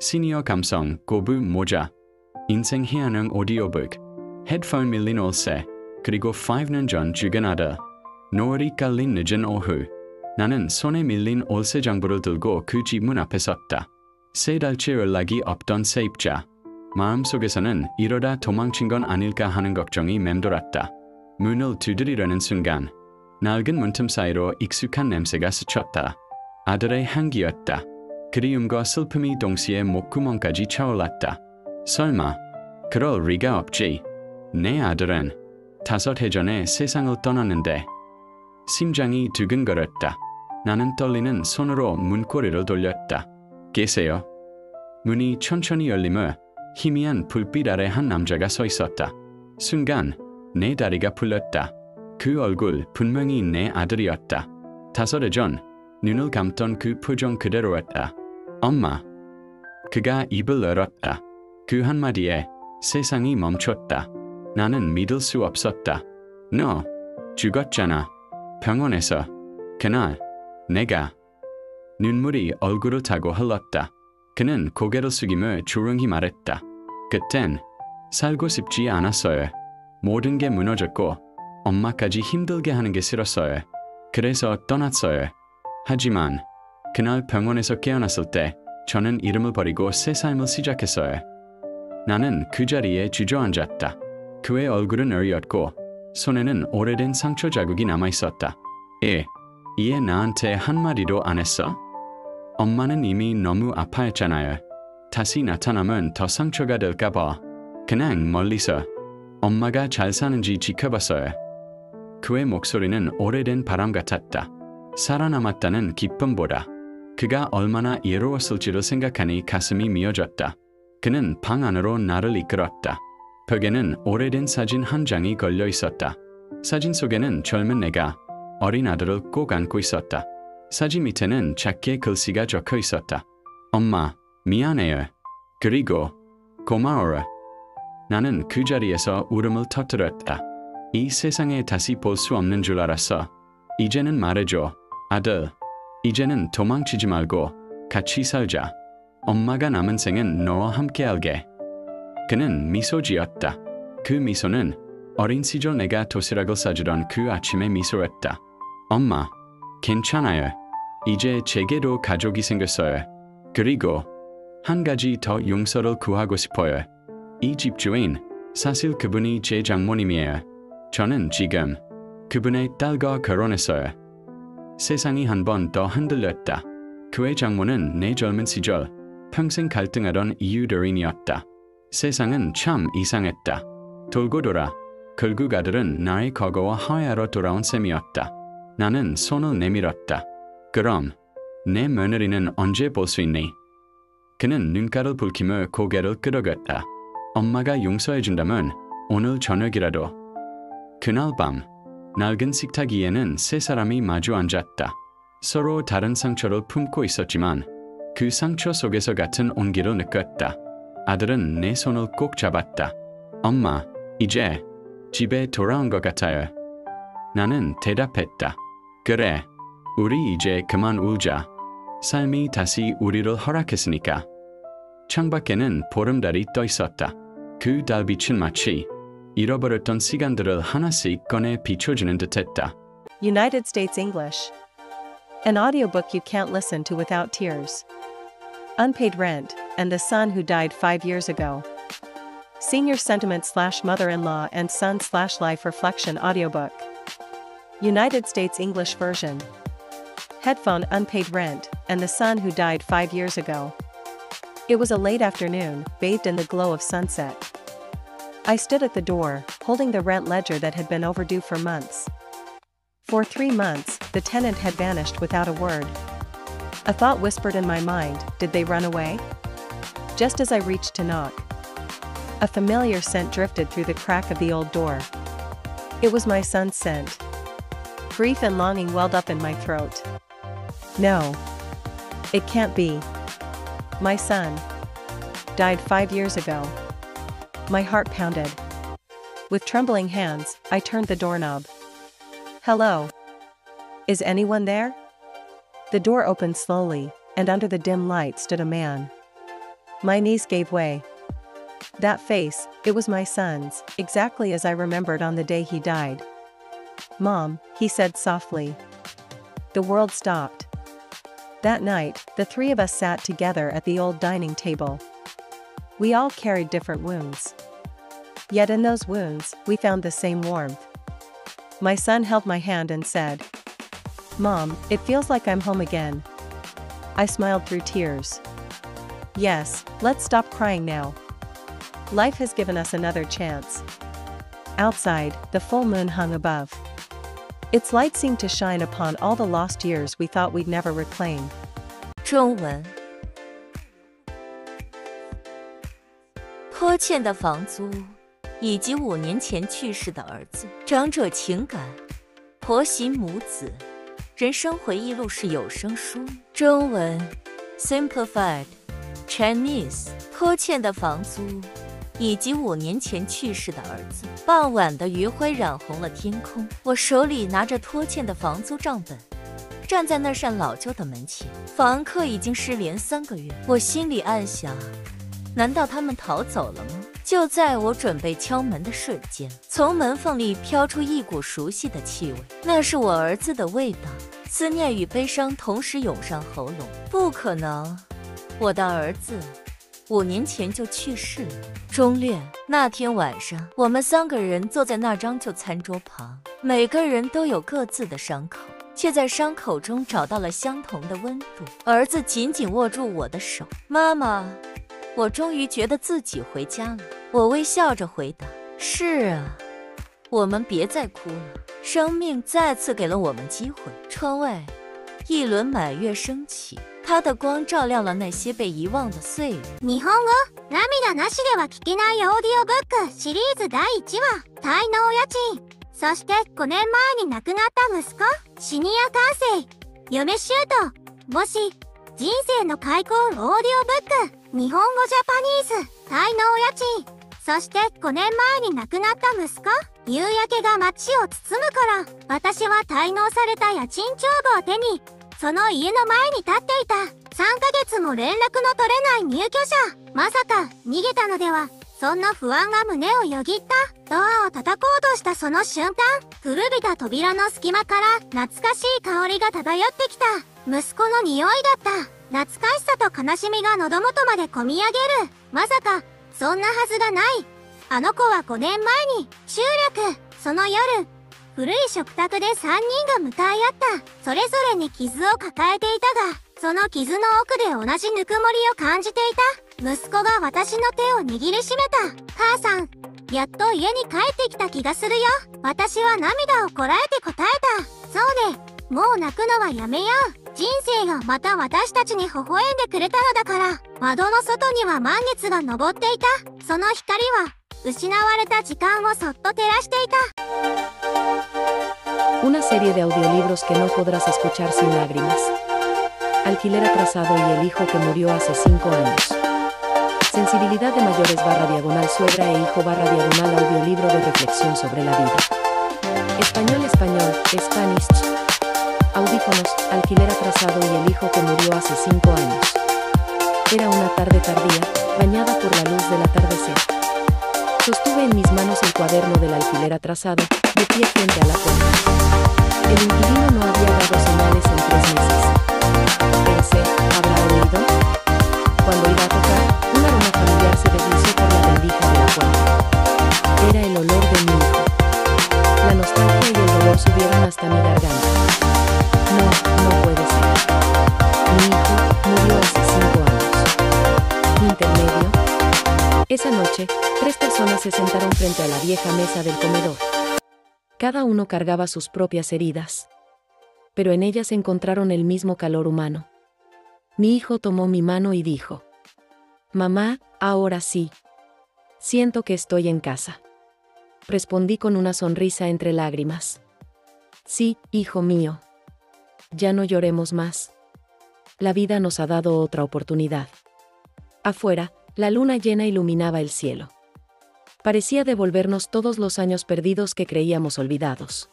시니어 감성, 고부 모자, 인생 희한한 오디오북, 헤드폰 밀린 올세, 그리고 5년 전 죽은 아들. 노을이 깔린 늦은 오후. 나는 손에 밀린 올세 장부를 들고 그 집 문 앞에 섰다. 3달째 연락이 없던 세입자. 마음속에서는 이러다 도망친 건 아닐까 하는 걱정이 맴돌았다. 문을 두드리려는 순간 낡은 문틈 사이로 익숙한 냄새가 스쳤다. 아들의 향기였다. 그리움과 슬픔이 동시에 목구멍까지 차올랐다. 설마 그럴 리가 없지. 내 아들은 5해 전에 세상을 떠났는데. 심장이 두근거렸다. 나는 떨리는 손으로 문고리를 돌렸다. 계세요? 문이 천천히 열리며 희미한 불빛 아래 한 남자가 서 있었다. 순간 내 다리가 풀렸다. 그 얼굴 분명히 내 아들이었다. 5해 전 눈을 감던 그 표정 그대로였다. 엄마. 그가 입을 열었다. 그 한마디에 세상이 멈췄다. 나는 믿을 수 없었다. 너 죽었잖아. 병원에서. 그날 내가. 눈물이 얼굴을 타고 흘렀다. 그는 고개를 숙이며 조용히 말했다. 그땐 살고 싶지 않았어요. 모든 게 무너졌고 엄마까지 힘들게 하는 게 싫었어요. 그래서 떠났어요. 하지만 그날 병원에서 깨어났을 때 저는 이름을 버리고 새 삶을 시작했어요. 나는 그 자리에 주저앉았다. 그의 얼굴은 어리었고 손에는 오래된 상처 자국이 남아있었다. 얘 나한테 한마디도 안 했어? 엄마는 이미 너무 아파했잖아요. 다시 나타나면 더 상처가 될까봐 그냥 멀리서 엄마가 잘 사는지 지켜봤어요. 그의 목소리는 오래된 바람 같았다. 살아남았다는 기쁨보다 그가 얼마나 예로웠을지를 생각하니 가슴이 미어졌다. 그는 방 안으로 나를 이끌었다. 벽에는 오래된 사진 한 장이 걸려 있었다. 사진 속에는 젊은 내가 어린 아들을 꼭 안고 있었다. 사진 밑에는 작게 글씨가 적혀 있었다. 엄마, 미안해요. 그리고 고마워요. 나는 그 자리에서 울음을 터뜨렸다. 이 세상에 다시 볼 수 없는 줄 알았어. 이제는 말해줘, 아들. 이제는 도망치지 말고 같이 살자. 엄마가 남은 생은 너와 함께 할게. 그는 미소 지었다. 그 미소는 어린 시절 내가 도시락을 싸주던 그 아침의 미소였다. 엄마, 괜찮아요. 이제 제게도 가족이 생겼어요. 그리고 한 가지 더 용서를 구하고 싶어요. 이 집주인, 사실 그분이 제 장모님이에요. 저는 지금 그분의 딸과 결혼했어요. 세상이 한 번 더 흔들렸다. 그의 장모는 내 젊은 시절 평생 갈등하던 이유들이었다. 세상은 참 이상했다. 돌고 돌아 결국 아들은 나의 과거와 화해하러 돌아온 셈이었다. 나는 손을 내밀었다. 그럼 내 며느리는 언제 볼 수 있니? 그는 눈가를 붉히며 고개를 끄덕였다. 엄마가 용서해준다면 오늘 저녁이라도. 그날 밤 낡은 식탁 위에는 세 사람이 마주 앉았다. 서로 다른 상처를 품고 있었지만 그 상처 속에서 같은 온기를 느꼈다. 아들은 내 손을 꼭 잡았다. 엄마, 이제 집에 돌아온 것 같아요. 나는 대답했다. 그래, 우리 이제 그만 울자. 삶이 다시 우리를 허락했으니까. 창밖에는 보름달이 떠 있었다. 그 달빛은 마치 잃어버렸던 시간들을 하나씩 꺼내 비춰주는 듯했다. United States English. An audiobook you can't listen to without tears. Unpaid Rent, and The Son Who Died 5 Years Ago. Senior Sentiment / Mother-in-Law and Son / Life Reflection Audiobook. United States English Version. Headphone Unpaid Rent, and The Son Who Died 5 Years Ago. It was a late afternoon, bathed in the glow of sunset. I stood at the door, holding the rent ledger that had been overdue for months. For 3 months, the tenant had vanished without a word. A thought whispered in my mind, did they run away? Just as I reached to knock, a familiar scent drifted through the crack of the old door. It was my son's scent. Grief and longing welled up in my throat. No. It can't be. My son died 5 years ago. My heart pounded. With trembling hands, I turned the doorknob. Hello? Is anyone there? The door opened slowly, and under the dim light stood a man. My knees gave way. That face, it was my son's, exactly as I remembered on the day he died. "Mom," he said softly. The world stopped. That night, the three of us sat together at the old dining table. We all carried different wounds. Yet in those wounds, we found the same warmth. My son held my hand and said, "Mom, it feels like I'm home again." I smiled through tears. Yes, let's stop crying now. Life has given us another chance. Outside, the full moon hung above. Its light seemed to shine upon all the lost years we thought we'd never reclaim. 中文，拖欠的房租，以及5年前去世的儿子，长者情感，婆媳母子，人生回忆录是有声书。中文 Simplified Chinese， 拖欠的房租，以及5年前去世的儿子。傍晚的余晖染红了天空，我手里拿着拖欠的房租账本，站在那扇老旧的门前。房客已经失联3个月，我心里暗想，难道他们逃走了吗？就在我准备敲门的瞬间，从门缝里飘出一股熟悉的气味，那是我儿子的味道。思念与悲伤同时涌上喉咙。不可能，我的儿子5年前就去世了。中略，那天晚上，我们3个人坐在那张旧餐桌旁，每个人都有各自的伤口，却在伤口中找到了相同的温度。儿子紧紧握住我的手，妈妈，我终于觉得自己回家了。我微笑着回答：是啊，我们别再哭了。生命再次给了我们机会。窗外，一轮满月升起，它的光照亮了那些被遺忘的岁月。日本語涙なしでは聞けないオーディオブックシリーズ第1話滞納家賃。そして5年前に亡くなった息子シニア感性嫁姑もし人生の開口オーディオブック日本語ジャパニーズ滞納家賃。そして5年前に亡くなった息子夕焼けが街を包む頃、私は滞納された家賃帳簿を手にその家の前に立っていた。3ヶ月も連絡の取れない入居者。まさか逃げたのでは。そんな不安が胸をよぎった。ドアを叩こうとしたその瞬間、古びた扉の隙間から懐かしい香りが漂ってきた。息子の匂いだった。懐かしさと悲しみが喉元までこみ上げる。まさかそんなはずがない。あの子は5年前に集落。その夜、古い食卓で3人が向かい合った。それぞれに傷を抱えていたが、その傷の奥で同じぬくもりを感じていた。息子が私の手を握りしめた。母さん、やっと家に帰ってきた気がするよ。私は涙をこらえて答えた。そうね、もう泣くのはやめよう。人生がまた私たちに微笑んでくれたのだから。窓の外には満月が昇っていた。その光は、失われた時間をそっと照らしていた。Una serie de audiolibros que no podrás escuchar sin lágrimas. Alquiler atrasado y el hijo que murió hace 5 años. Sensibilidad de mayores /diagonal suegra e hijo /diagonal audiolibro de reflexión sobre la vida. Español, Spanish. Audífonos, alquiler atrasado y el hijo que murió hace 5 años. Era una tarde tardía, bañada por la luz del atardecer. Sostuve en mis manos el cuaderno del alquiler atrasado, de pie frente a la puerta. El inquilino no había dado señales en 3 meses. Pensé, ¿habrá oído? Cuando iba a tocar, un aroma familiar se deslizó por la rendija de la puerta. Era el olor de mi hijo. La nostalgia y el dolor subieron hasta mi garganta. No puede ser. Mi hijo murió hace 5 años. Intermedio. Esa noche, 3 personas se sentaron frente a la vieja mesa del comedor. Cada uno cargaba sus propias heridas. Pero en ellas encontraron el mismo calor humano. Mi hijo tomó mi mano y dijo: «Mamá, ahora sí. Siento que estoy en casa». Respondí con una sonrisa entre lágrimas. «Sí, hijo mío. Ya no lloremos más. La vida nos ha dado otra oportunidad». Afuera, la luna llena iluminaba el cielo. Parecía devolvernos todos los años perdidos que creíamos olvidados.